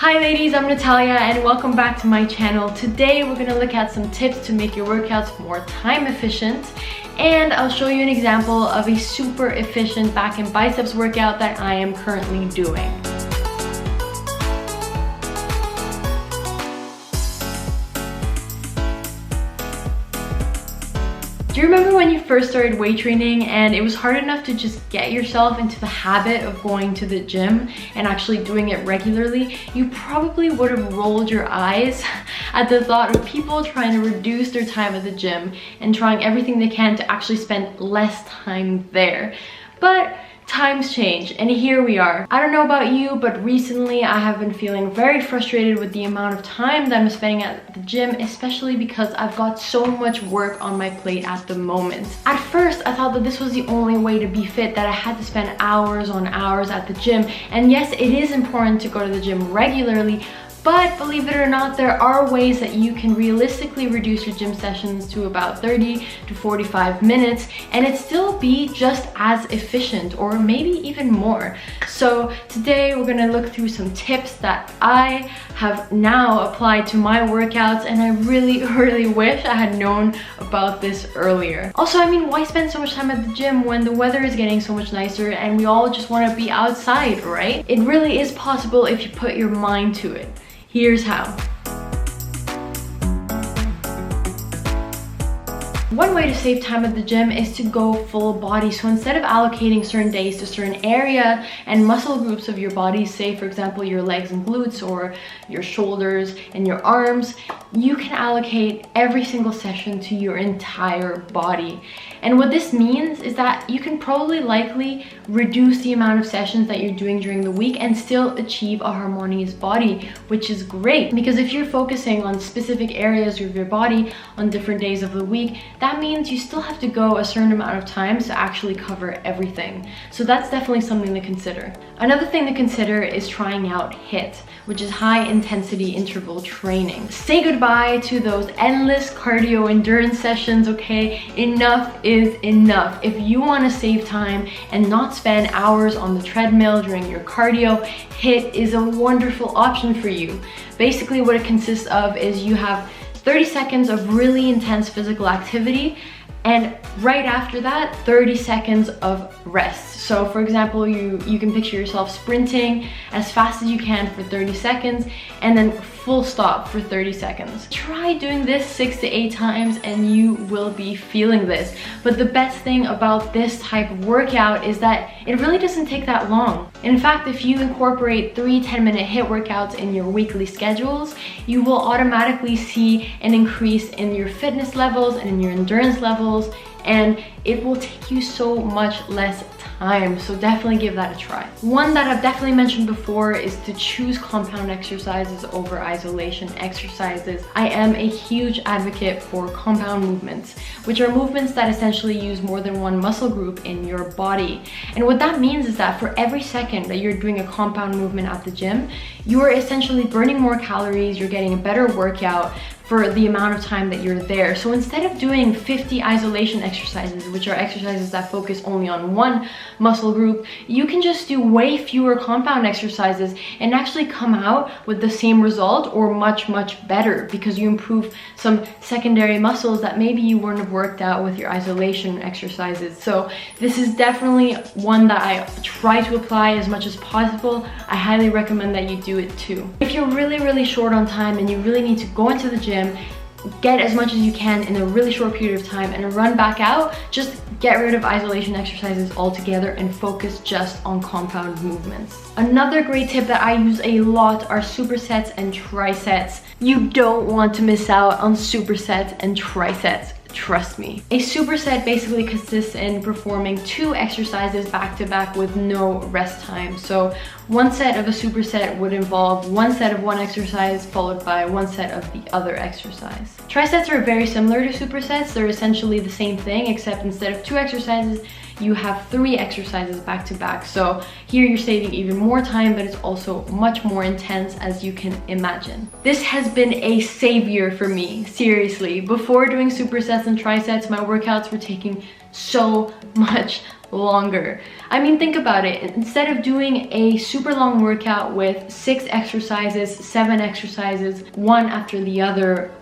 Hi ladies, I'm Natalia and welcome back to my channel. Today we're going to look at some tips to make your workouts more time efficient, and I'll show you an example of a super efficient back and biceps workout that I am currently doing. Do you remember when you first started weight training and it was hard enough to just get yourself into the habit of going to the gym and actually doing it regularly? You probably would have rolled your eyes at the thought of people trying to reduce their time at the gym and trying everything they can to actually spend less time there. But times change and here we are. I don't know about you, but recently I have been feeling very frustrated with the amount of time that I'm spending at the gym, especially because I've got so much work on my plate at the moment. At first, I thought that this was the only way to be fit, that I had to spend hours on hours at the gym. And yes, it is important to go to the gym regularly, but believe it or not, there are ways that you can realistically reduce your gym sessions to about 30 to 45 minutes and it still be just as efficient, or maybe even more. So today we're gonna look through some tips that I have now applied to my workouts, and I really wish I had known about this earlier. Also, I mean, why spend so much time at the gym when the weather is getting so much nicer and we all just want to be outside, right? It really is possible if you put your mind to it. Here's how. One way to save time at the gym is to go full body. So instead of allocating certain days to certain area and muscle groups of your body, say for example your legs and glutes or your shoulders and your arms, you can allocate every single session to your entire body. And what this means is that you can probably likely reduce the amount of sessions that you're doing during the week and still achieve a harmonious body, which is great, because if you're focusing on specific areas of your body on different days of the week, that means you still have to go a certain amount of time to actually cover everything. So that's definitely something to consider. Another thing to consider is trying out HIIT, which is high intensity interval training. Say goodbye to those endless cardio endurance sessions, okay? Enough is enough. If you want to save time and not spend hours on the treadmill during your cardio, HIIT is a wonderful option for you. Basically what it consists of is you have 30 seconds of really intense physical activity, and right after that 30 seconds of rest. So for example, you can picture yourself sprinting as fast as you can for 30 seconds and then full stop for 30 seconds. Try doing this 6 to 8 times and you will be feeling this. But the best thing about this type of workout is that it really doesn't take that long. In fact, if you incorporate 3 10-minute HIIT workouts in your weekly schedules, you will automatically see an increase in your fitness levels and in your endurance levels, and it will take you so much less time. So definitely give that a try. One that I've definitely mentioned before is to choose compound exercises over isolation exercises. I am a huge advocate for compound movements, which are movements that essentially use more than one muscle group in your body. And what that means is that for every second that you're doing a compound movement at the gym, you're essentially burning more calories, you're getting a better workout for the amount of time that you're there. So instead of doing 50 isolation exercises, which are exercises that focus only on one muscle group, you can just do way fewer compound exercises and actually come out with the same result or much better, because you improve some secondary muscles that maybe you wouldn't have worked out with your isolation exercises. So this is definitely one that I try to apply as much as possible. I highly recommend that you do it too. If you're really short on time and you really need to go into the gym, get as much as you can in a really short period of time and run back out, just get rid of isolation exercises altogether and focus just on compound movements. Another great tip that I use a lot are supersets and trisets. You don't want to miss out on supersets and trisets. Trust me. A superset basically consists in performing 2 exercises back to back with no rest time. So one set of a superset would involve 1 set of one exercise followed by 1 set of the other exercise. Trisets are very similar to supersets. They're essentially the same thing, except instead of 2 exercises, you have 3 exercises back to back. So here you're saving even more time, but it's also much more intense, as you can imagine. This has been a savior for me, seriously. Before doing supersets and trisets, my workouts were taking so much longer. I mean, think about it. Instead of doing a super long workout with 6 exercises, 7 exercises, one after the other,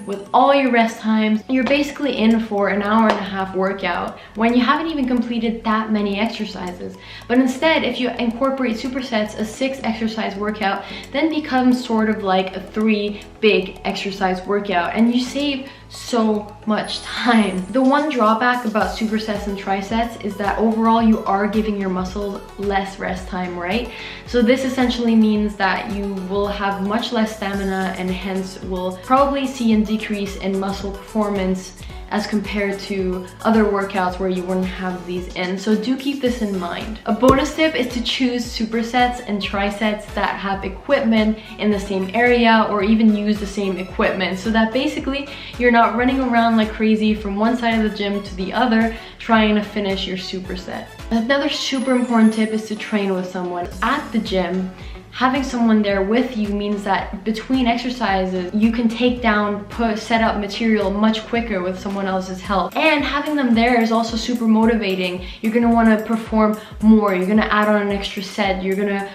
with all your rest times, you're basically in for an hour-and-a-half workout when you haven't even completed that many exercises. But instead, if you incorporate supersets, a 6 exercise workout then becomes sort of like a 3 big exercise workout, and you save so much time. The one drawback about supersets and trisets is that overall you are giving your muscles less rest time, right? So this essentially means that you will have much less stamina and hence will probably see a decrease in muscle performance as compared to other workouts where you wouldn't have these in. So do keep this in mind. A bonus tip is to choose supersets and trisets that have equipment in the same area or even use the same equipment, so that basically you're not running around like crazy from one side of the gym to the other trying to finish your superset. Another super important tip is to train with someone. At the gym, having someone there with you means that between exercises, you can take down, set up material much quicker with someone else's help. And having them there is also super motivating. You're gonna wanna perform more, you're gonna add on an extra set, you're gonna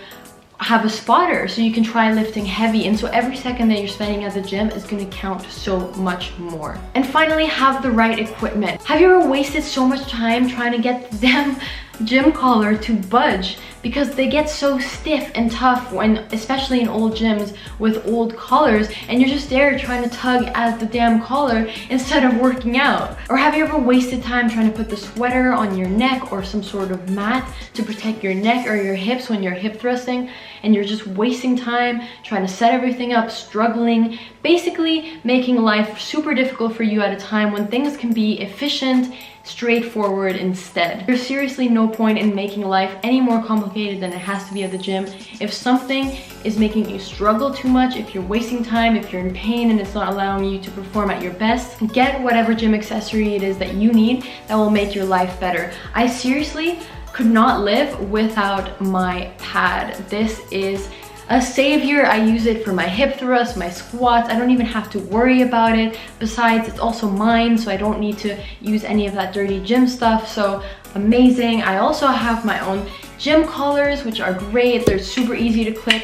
have a spotter so you can try lifting heavy, and so every second that you're spending at the gym is going to count so much more. And finally, have the right equipment. Have you ever wasted so much time trying to get the damn gym collar to budge because they get so stiff and tough when, especially in old gyms with old collars, and you're just there trying to tug at the damn collar instead of working out? Or have you ever wasted time trying to put the sweater on your neck or some sort of mat to protect your neck or your hips when you're hip thrusting, and you're just wasting time trying to set everything up, struggling, basically making life super difficult for you at a time when things can be efficient, straightforward instead? There's seriously no point in making life any more complicated than it has to be at the gym. If something is making you struggle too much, if you're wasting time, if you're in pain and it's not allowing you to perform at your best, get whatever gym accessory it is that you need that will make your life better. I seriously could not live without my pad. This is a savior. I use it for my hip thrusts, my squats. I don't even have to worry about it. Besides, it's also mine, so I don't need to use any of that dirty gym stuff. So amazing. I also have my own gym collars, which are great. They're super easy to clip.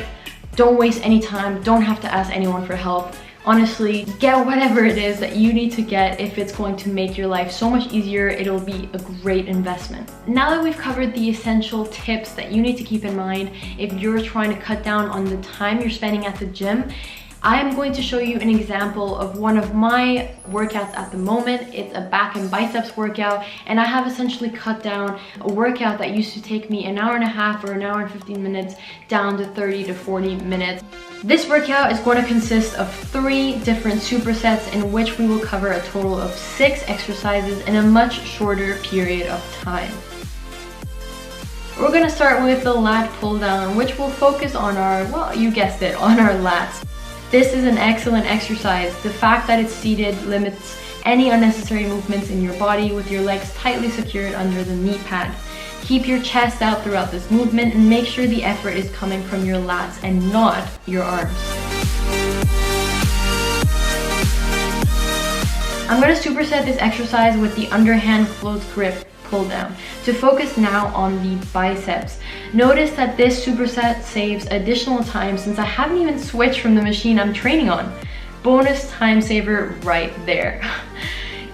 Don't waste any time. Don't have to ask anyone for help. Honestly, get whatever it is that you need to get. If it's going to make your life so much easier, it'll be a great investment. Now that we've covered the essential tips that you need to keep in mind if you're trying to cut down on the time you're spending at the gym, I'm going to show you an example of one of my workouts at the moment. It's a back and biceps workout, and I have essentially cut down a workout that used to take me an hour and a half or an hour and 15 minutes down to 30 to 40 minutes. This workout is going to consist of 3 different supersets in which we will cover a total of 6 exercises in a much shorter period of time. We're going to start with the lat pull down, which will focus on our, well, you guessed it, on our lats. This is an excellent exercise. The fact that it's seated limits any unnecessary movements in your body with your legs tightly secured under the knee pad. Keep your chest out throughout this movement and make sure the effort is coming from your lats and not your arms. I'm going to superset this exercise with the underhand close grip pull down to focus now on the biceps. Notice that this superset saves additional time since I haven't even switched from the machine I'm training on. Bonus time saver right there.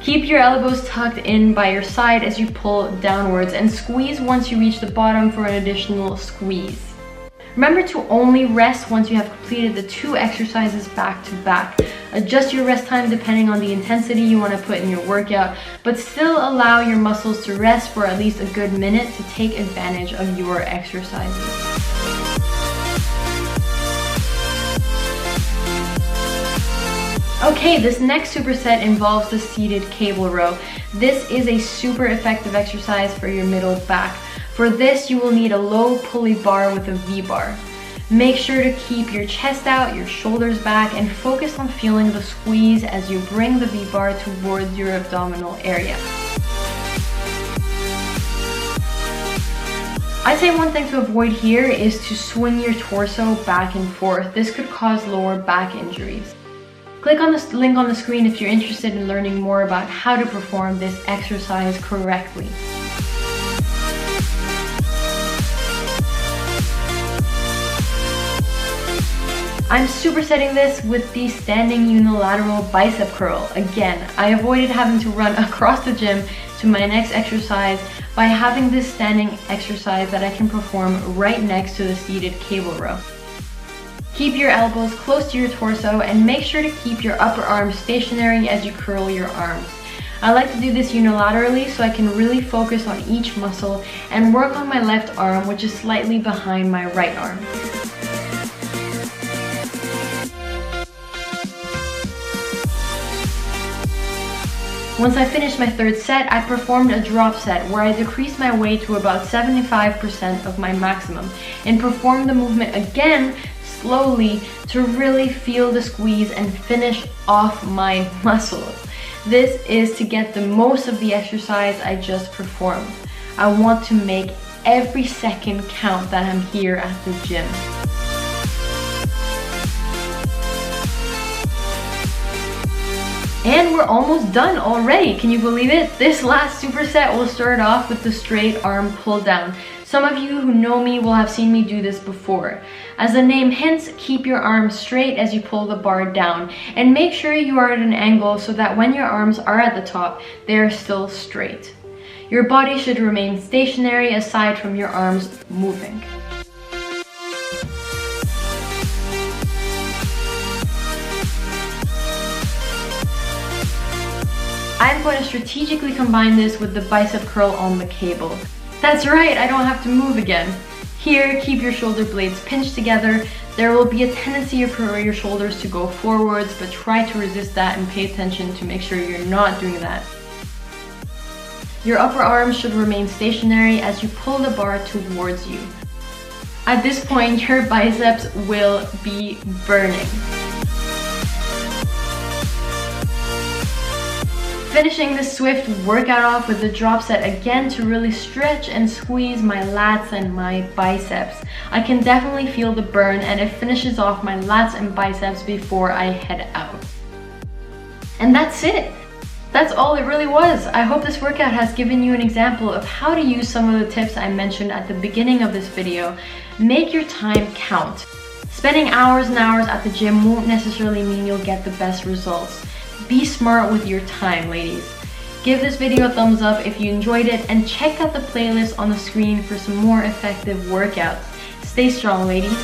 Keep your elbows tucked in by your side as you pull downwards and squeeze once you reach the bottom for an additional squeeze. Remember to only rest once you have completed the 2 exercises back to back. Adjust your rest time depending on the intensity you want to put in your workout, but still allow your muscles to rest for at least a good minute to take advantage of your exercises. Okay, this next superset involves the seated cable row. This is a super effective exercise for your middle back. For this, you will need a low pulley bar with a V-bar. Make sure to keep your chest out, your shoulders back, and focus on feeling the squeeze as you bring the V-bar towards your abdominal area. I'd say one thing to avoid here is to swing your torso back and forth. This could cause lower back injuries. Click on the link on the screen if you're interested in learning more about how to perform this exercise correctly. I'm supersetting this with the standing unilateral bicep curl. Again, I avoided having to run across the gym to my next exercise by having this standing exercise that I can perform right next to the seated cable row. Keep your elbows close to your torso and make sure to keep your upper arm stationary as you curl your arms. I like to do this unilaterally so I can really focus on each muscle and work on my left arm, which is slightly behind my right arm. Once I finished my third set, I performed a drop set where I decreased my weight to about 75% of my maximum and performed the movement again slowly to really feel the squeeze and finish off my muscles. This is to get the most of the exercise I just performed. I want to make every second count that I'm here at the gym. And we're almost done already. Can you believe it? This last superset will start off with the straight arm pull down. Some of you who know me will have seen me do this before. As the name hints, keep your arms straight as you pull the bar down and make sure you are at an angle so that when your arms are at the top, they are still straight. Your body should remain stationary aside from your arms moving. I'm going to strategically combine this with the bicep curl on the cable. That's right, I don't have to move again. Here, keep your shoulder blades pinched together. There will be a tendency for your shoulders to go forwards, but try to resist that and pay attention to make sure you're not doing that. Your upper arms should remain stationary as you pull the bar towards you. At this point, your biceps will be burning. Finishing this swift workout off with the drop set again to really stretch and squeeze my lats and my biceps. I can definitely feel the burn and it finishes off my lats and biceps before I head out. And that's it. That's all it really was. I hope this workout has given you an example of how to use some of the tips I mentioned at the beginning of this video. Make your time count. Spending hours and hours at the gym won't necessarily mean you'll get the best results. Be smart with your time, ladies. Give this video a thumbs up if you enjoyed it and check out the playlist on the screen for some more effective workouts. Stay strong, ladies.